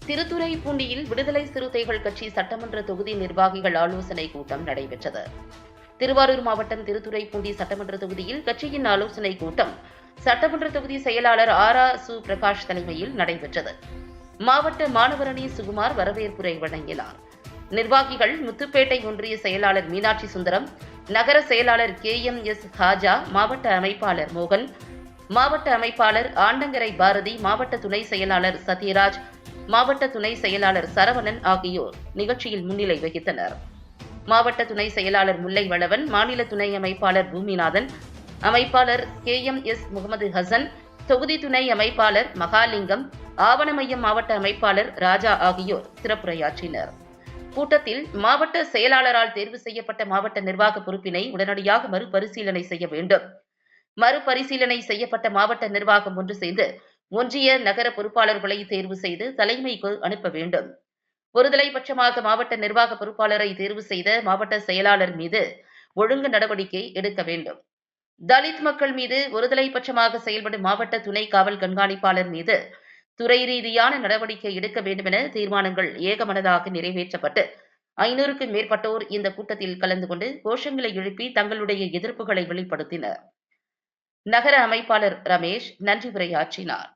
திருத்துறைப்பூண்டியில் விடுதலை சிறுத்தைகள் கட்சி சட்டமன்ற தொகுதி நிர்வாகிகள் ஆலோசனைக் கூட்டம் நடைபெற்றது. திருவாரூர் மாவட்டம் திருத்துறைப்பூண்டி சட்டமன்ற தொகுதியில் கட்சியின் ஆலோசனைக் கூட்டம் சட்டமன்ற தொகுதி செயலாளர் சு பிரகாஷ் தலைமையில் நடைபெற்றது. மாவட்ட மாணவரணி சுகுமார் வரவேற்புரை வழங்கினார். நிர்வாகிகள் முத்துப்பேட்டை ஒன்றிய செயலாளர் மீனாட்சி சுந்தரம், நகர செயலாளர் KMS ஹாஜா, மாவட்ட அமைப்பாளர் மோகன், மாவட்ட அமைப்பாளர் ஆண்டங்கரை பாரதி, மாவட்ட துணை செயலாளர் சத்யராஜ், மாவட்ட துணை செயலாளர் சரவணன் ஆகியோர் நிகழ்ச்சியில் முன்னிலை வகித்தனர். மாவட்ட துணை செயலாளர் முல்லை வளவன், மாநில துணை அமைப்பாளர் பூமிநாதன், அமைப்பாளர் KMS முகமது ஹசன், தொகுதி துணை அமைப்பாளர் மகாலிங்கம், ஆவண மையம் மாவட்ட அமைப்பாளர் ராஜா ஆகியோர் சிறப்புரையாற்றினர். கூட்டத்தில் மாவட்ட செயலாளரால் தேர்வு செய்யப்பட்ட மாவட்ட நிர்வாக பொறுப்பினை உடனடியாக மறுபரிசீலனை செய்ய வேண்டும். மறுபரிசீலனை செய்யப்பட்ட மாவட்ட நிர்வாகம் ஒன்று சேர்ந்து ஒன்றிய நகர பொறுப்பாளர்களை தேர்வு செய்து தலைமைக்கு அனுப்ப வேண்டும். ஒருதலைபட்சமாக மாவட்ட நிர்வாக பொறுப்பாளரை தேர்வு செய்த மாவட்ட செயலாளர் மீது ஒழுங்கு நடவடிக்கை எடுக்க வேண்டும். தலித் மக்கள் மீது ஒருதலைபட்சமாக செயல்படும் மாவட்ட துணை காவல் கண்காணிப்பாளர் மீது துறை ரீதியான நடவடிக்கை எடுக்க வேண்டும் என தீர்மானங்கள் ஏகமனதாக நிறைவேற்றப்பட்டு 500க்கும் மேற்பட்டோர் இந்த கூட்டத்தில் கலந்து கொண்டு கோஷங்களை எழுப்பி தங்களுடைய எதிர்ப்புகளை வெளிப்படுத்தினர். நகர அமைப்பாளர் ரமேஷ் நன்றி உரையாற்றினார்.